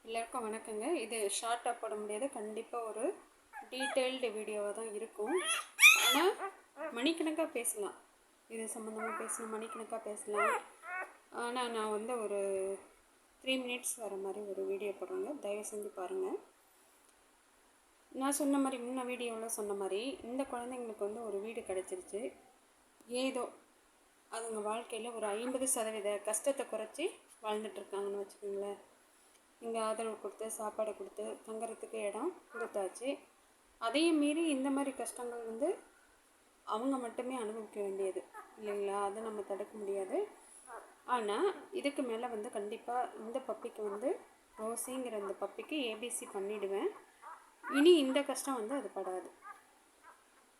எல்லாருக்கும் வணக்கங்க. இது ஷார்ட்டாக போட முடியாது, கண்டிப்பாக ஒரு டீட்டெயில்டு வீடியோவாக தான் இருக்கும். ஆனால் மணிக்கணக்காக பேசலாம், இது சம்மந்தமாக பேசலாம், மணிக்கணக்காக பேசலாம். ஆனால் நான் வந்து ஒரு 3 மினிட்ஸ் வர மாதிரி ஒரு வீடியோ போடுறேங்க, தயவு செஞ்சு பாருங்கள். நான் சொன்ன மாதிரி முன்ன வீடியோவில் சொன்ன மாதிரி இந்த குழந்தைங்களுக்கு வந்து ஒரு வீடு கிடச்சிருச்சு. ஏதோ அதுங்க வாழ்க்கையில் ஒரு 50% கஷ்டத்தை குறைச்சி வாழ்ந்துட்டுருக்காங்கன்னு வச்சுக்கோங்களேன். இங்கே ஆதரவு கொடுத்து சாப்பாடு கொடுத்து தங்குறதுக்கு இடம் கொடுத்தாச்சு. அதையும் மீறி இந்த மாதிரி கஷ்டங்கள் வந்து அவங்க மட்டுமே அனுபவிக்க வேண்டியது இல்லைங்களா, அதை நம்ம தடுக்க முடியாது. ஆனால் இதுக்கு மேலே வந்து கண்டிப்பாக இந்த பப்பிக்கு வந்து ரோசிங்கிற இந்த பப்பிக்கு ஏபிசி பண்ணிவிடுவேன். இனி இந்த கஷ்டம் வந்து அது படாது.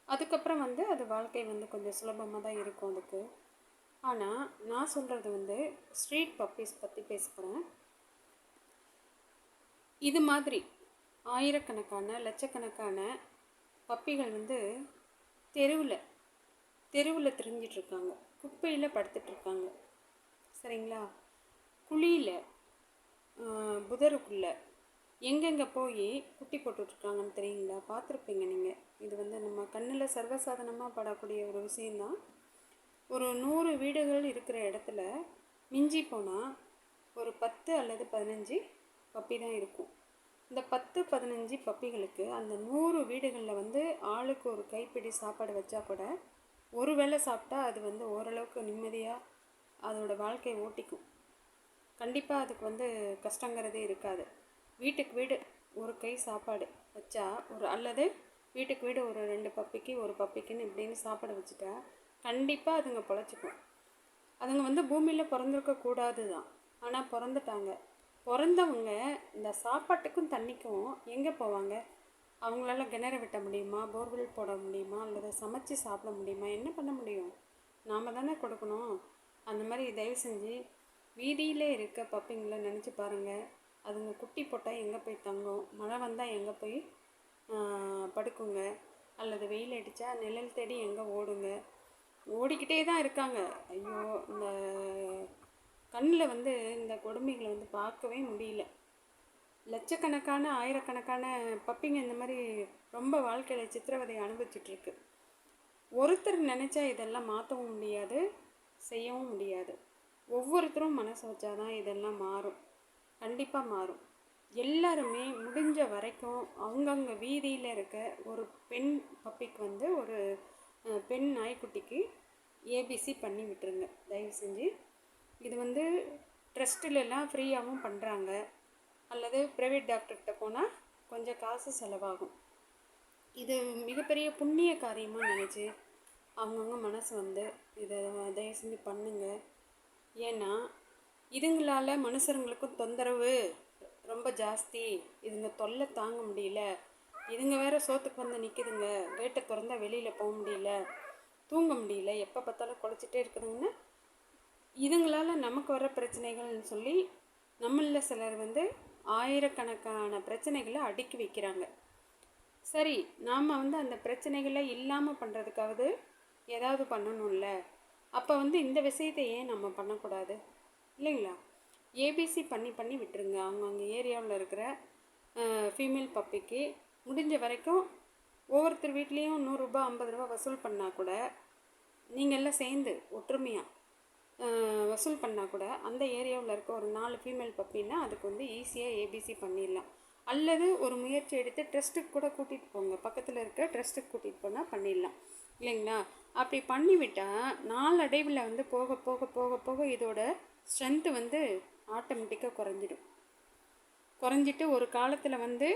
அதுக்கப்புறம் வந்து அது வாழ்க்கை வந்து கொஞ்சம் சுலபமாக தான் இருக்கும் அதுக்கு. ஆனால் நான் சொல்கிறது வந்து ஸ்ட்ரீட் பப்பீஸ் பற்றி பேச போகிறேன். இது மாதிரி ஆயிரக்கணக்கான லட்சக்கணக்கான பப்பிகள் வந்து தெருவில் திரிஞ்சிட்ருக்காங்க, குப்பையில் படுத்துட்ருக்காங்க, சரிங்களா, குழியில் புதருக்குள்ளே எங்கெங்கே போய் குட்டி போட்டுட்ருக்காங்கன்னு தெரியுங்களா, பார்த்துருப்பீங்க நீங்கள். இது வந்து நம்ம கண்ணில் சர்வசாதாரணமாக படக்கூடிய ஒரு விஷயந்தான். ஒரு 100 வீடுகள் இருக்கிற இடத்துல மிஞ்சி போனால் ஒரு 10 அல்லது 15 பப்பி தான் இருக்கும். இந்த 10-15 பப்பிகளுக்கு அந்த 100 வீடுகளில் வந்து ஆளுக்கு ஒரு கைப்பிடி சாப்பாடு வச்சா கூட ஒரு வேளை சாப்பிட்டா அது வந்து ஓரளவுக்கு நிம்மதியாக அதோட வாழ்க்கையை ஓட்டிக்கும். கண்டிப்பாக அதுக்கு வந்து கஷ்டங்கிறதே இருக்காது. வீட்டுக்கு வீடு ஒரு கை சாப்பாடு வச்சா அல்லது வீட்டுக்கு வீடு ஒரு 2 பப்பிக்கு ஒரு பப்பிக்குன்னு இப்படின்னு சாப்பாடு வச்சுட்டா கண்டிப்பாக அதுங்க பொழைச்சிக்கும். அதுங்க வந்து பூமியில் பிறந்திருக்கக்கூடாது தான், ஆனால் பிறந்துட்டாங்க. பிறந்தவங்க இந்த சாப்பாட்டுக்கும் தண்ணிக்கும் எங்கே போவாங்க? அவங்களால கிணறு வெட்ட முடியுமா, போர்வெல் போட முடியுமா, அல்லது சமைச்சு சாப்பிட முடியுமா? என்ன பண்ண முடியும்? நாம் தானே கொடுக்கணும். அந்த மாதிரி தயவு செஞ்சு வீதியிலே இருக்க பப்பிங்களை நினச்சி பாருங்கள். அதுங்க குட்டி போட்டால் எங்கே போய் தங்கும், மழை வந்தால் எங்கே போய் படுக்குங்க, அல்லது வெயில் அடித்தா நிழல் தேடி எங்கே ஓடுங்க? ஓடிக்கிட்டே தான் இருக்காங்க. ஐயோ, இந்த கண்ணில் வந்து இந்த கொடுமைகளை வந்து பார்க்கவே முடியல. லட்சக்கணக்கான ஆயிரக்கணக்கான பப்பிங்க இந்த மாதிரி ரொம்ப வாழ்க்கையில் சித்திரவதை அனுபவிச்சிட்ருக்கு. ஒருத்தர் நினச்சா இதெல்லாம் மாற்றவும் முடியாது, செய்யவும் முடியாது. ஒவ்வொருத்தரும் மனசு வச்சாதான் இதெல்லாம் மாறும், கண்டிப்பாக மாறும். எல்லாருமே முடிஞ்ச வரைக்கும் அவங்கவுங்க வீதியில் இருக்க ஒரு பெண் பப்பிக்கு வந்து ஒரு பெண் நாய்க்குட்டிக்கு ஏபிசி பண்ணி விட்டுருங்க தயவு செஞ்சு. இது வந்து ட்ரஸ்ட்டிலெல்லாம் ஃப்ரீயாகவும் பண்ணுறாங்க, அல்லது ப்ரைவேட் டாக்டர்கிட்ட போனால் கொஞ்சம் காசு செலவாகும். இது மிகப்பெரிய புண்ணிய காரியமாக நினச்சி அவங்கவுங்க மனசு வந்து இதை தயவு செஞ்சு பண்ணுங்க. ஏன்னா இதுங்களால் மனுஷருங்களுக்கும் தொந்தரவு ரொம்ப ஜாஸ்தி. இதுங்க தொல்லை தாங்க முடியல. இதுங்க வேறு சோத்துக்கு வந்து நிற்கிதுங்க, கேட்டை திறந்தால் வெளியில் போக முடியல, தூங்க முடியல, எப்போ பார்த்தாலும் குலைச்சிட்டே இருக்குதுங்கன்னா இதுங்களால் நமக்கு வர பிரச்சனைகள்னு சொல்லி நம்மளில் சிலர் வந்து ஆயிரக்கணக்கான பிரச்சனைகளை அடுக்கி வைக்கிறாங்க. சரி, நாம் வந்து அந்த பிரச்சனைகளை இல்லாமல் பண்ணுறதுக்காவது ஏதாவது பண்ணணும்ல. அப்போ வந்து இந்த விஷயத்தை ஏன் நம்ம பண்ணக்கூடாது இல்லைங்களா? ஏபிசி பண்ணி விட்டுருங்க. அவங்கவுங்க ஏரியாவில் இருக்கிற ஃபீமேல் பப்பிக்கு முடிஞ்ச வரைக்கும் ஒவ்வொருத்தர் வீட்லேயும் 100 ரூபா 50 ரூபா வசூல் பண்ணால் கூட, நீங்கள் எல்லாம் சேர்ந்து ஒற்றுமையாக வசூல் பண்ணால் கூட அந்த ஏரியாவில் இருக்க ஒரு 4 ஃபீமேல் பப்பின்னா அதுக்கு வந்து ஈஸியாக ஏபிசி பண்ணிடலாம். அல்லது ஒரு முயற்சி எடுத்து ட்ரஸ்ட்டுக்கு கூட கூட்டிகிட்டு போங்க, பக்கத்தில் இருக்க ட்ரஸ்ட்டுக்கு கூட்டிகிட்டு போனால் பண்ணிடலாம் இல்லைங்களா? அப்படி பண்ணிவிட்டால் நாளடைவில் வந்து போக போக போக போக இதோட ஸ்ட்ரென்த்து வந்து ஆட்டோமேட்டிக்காக குறைஞ்சிட்டு ஒரு காலத்தில் வந்து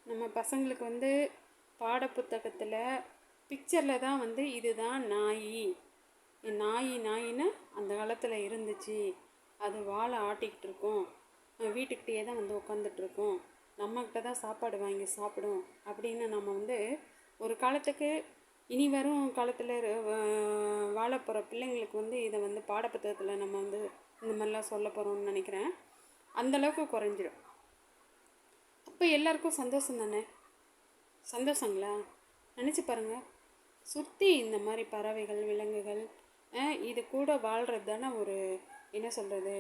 நம்ம பசங்களுக்கு வந்து பாடப்புத்தகத்தில் பிக்சரில் தான் வந்து இதுதான் நாயின்னு அந்த காலத்தில் இருந்துச்சு, அது வாழை ஆட்டிக்கிட்டு இருக்கும், வீட்டுக்கிட்டே தான் வந்து உட்காந்துட்ருக்கோம், நம்மக்கிட்ட தான் சாப்பாடு வாங்கி சாப்பிடும் அப்படின்னு நம்ம வந்து ஒரு காலத்துக்கு இனி வரும் காலத்தில் வாழ போகிற பிள்ளைங்களுக்கு வந்து இதை வந்து பாடப்புத்தகத்தில் நம்ம வந்து இந்த மாதிரிலாம் சொல்ல போகிறோம்னு நினைக்கிறேன். அந்தளவுக்கு குறைஞ்சிடும். அப்போ எல்லாருக்கும் சந்தோஷம் தானே? சந்தோஷங்களா? நினச்சி பாருங்கள். சுற்றி இந்த மாதிரி பறவைகள் விலங்குகள் இது கூட வாழ்கிறது தானே ஒரு என்ன சொல்கிறது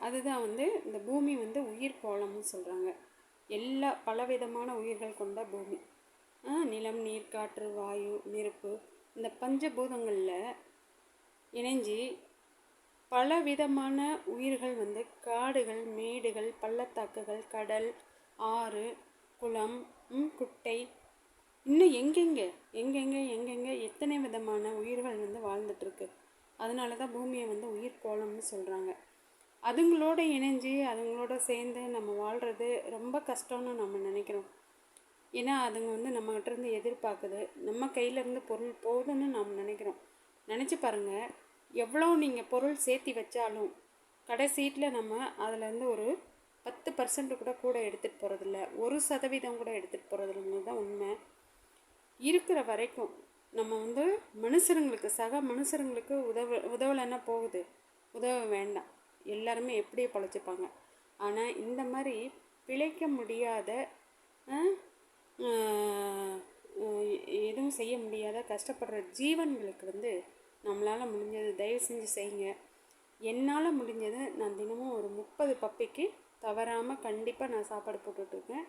அதுதான் வந்து இந்த பூமி வந்து உயிர் கோளம்னு சொல்கிறாங்க. எல்லா பலவிதமான உயிர்கள் கொண்ட பூமி. நிலம், நீர், காற்று, வாயு, நெருப்பு, இந்த பஞ்சபூதங்களில் இணைஞ்சி பலவிதமான உயிர்கள் வந்து காடுகள், மேடுகள், பள்ளத்தாக்குகள், கடல், ஆறு, குளம், குட்டை, இன்னும் எங்கெங்கே எத்தனை விதமான உயிர்கள் வந்து வாழ்ந்துட்டுருக்கு. அதனால தான் பூமியை வந்து உயிர் கோளம்னு சொல்கிறாங்க. அதுங்களோட இணைஞ்சு அதுங்களோட சேர்ந்து நம்ம வாழ்கிறது ரொம்ப கஷ்டம்னு நம்ம நினைக்கிறோம். ஏன்னா அதுங்க வந்து நம்மகிட்டேருந்து எதிர்பார்க்குது, நம்ம கையிலேருந்து பொருள் போகுதுன்னு நாம் நினைக்கிறோம். நினச்சி பாருங்கள், எவ்வளோ நீங்கள் பொருள் சேர்த்தி வச்சாலும் கடைசீட்டில் நம்ம அதிலேருந்து ஒரு 10% கூட எடுத்துகிட்டு போகிறதில்ல, 1% கூட எடுத்துகிட்டு போகிறதில்லைன்னு தான் உண்மை. இருக்கிற வரைக்கும் நம்ம வந்து மனுஷருங்களுக்கு, சக மனுஷருங்களுக்கு உதவலைன்னா போகுது, உதவ வேண்டாம், எல்லாருமே எப்படியே பொழைச்சிப்பாங்க. ஆனால் இந்த மாதிரி பிழைக்க முடியாத, எதுவும் செய்ய முடியாத கஷ்டப்படுற ஜீவன்களுக்கு வந்து நம்மளால் முடிஞ்சது தயவு செஞ்சு செய்யுங்க. என்னால் முடிஞ்சது நான் தினமும் ஒரு 30 பப்பிக்கு தவறாமல் கண்டிப்பாக நான் சாப்பாடு போட்டுட்ருக்கேன்.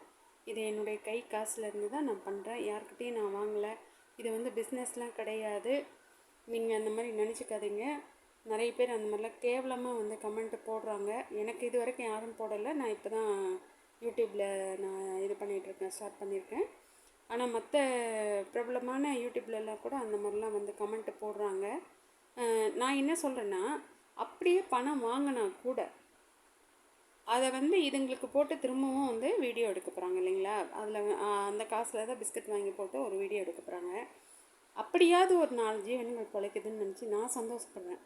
இது என்னுடைய கை காசுலேருந்து தான் நான் பண்ணுறேன், யார்கிட்டையும் நான் வாங்கலை. இது வந்து பிஸ்னஸ்லாம் கிடையாது, நீங்கள் அந்த மாதிரி நினச்சிக்காதீங்க. நிறைய பேர் அந்த மாதிரிலாம் கேவலமாக வந்து கமெண்ட்டு போடுறாங்க. எனக்கு இது வரைக்கும் யாரும் போடலை, நான் இப்போ தான் யூடியூப்பில் நான் இது பண்ணிகிட்ருக்கேன், ஸ்டார்ட் பண்ணியிருக்கேன். ஆனால் மற்ற பிரபலமான யூடியூப்லலாம் கூட அந்த மாதிரிலாம் வந்து கமெண்ட்டு போடுறாங்க. நான் என்ன சொல்கிறேன்னா, அப்படியே பணம் வாங்கினா கூட அதை வந்து இதுங்களுக்கு போட்டு திரும்பவும் வந்து வீடியோ எடுக்க போகிறாங்க இல்லைங்களா? அதில் அந்த காசில் தான் பிஸ்கட் வாங்கி போட்டு ஒரு வீடியோ எடுக்க போகிறாங்க. அப்படியாவது ஒரு 4 ஜீவன்கள் பிழைக்குதுன்னு நினச்சி நான் சந்தோஷப்படுறேன்.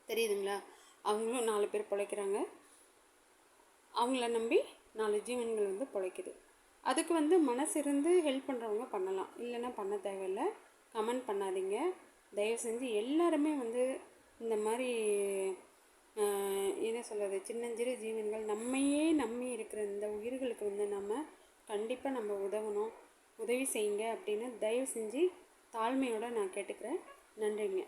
தெரியுதுங்களா? அவங்களும் 4 பேர் பிழைக்கிறாங்க, அவங்கள நம்பி 4 ஜீவன்கள் வந்து பிழைக்குது. அதுக்கு வந்து மனசு இருந்து ஹெல்ப் பண்ணுறவங்க பண்ணலாம், இல்லைன்னா பண்ண தேவையில்லை. கமெண்ட் பண்ணாதீங்க தயவு செஞ்சு. எல்லாருமே வந்து இந்த மாதிரி என்ன சொல்கிறது, சின்னஞ்சிறு ஜீவன்கள் நம்மையே நம்பி இருக்கிற இந்த உயிர்களுக்கு வந்து நம்ம கண்டிப்பாக நம்ம உதவணும், உதவி செய்யுங்க அப்படின்னு தயவு செஞ்சு தாழ்மையோடு நான் கேட்டுக்கிறேன். நன்றிங்க.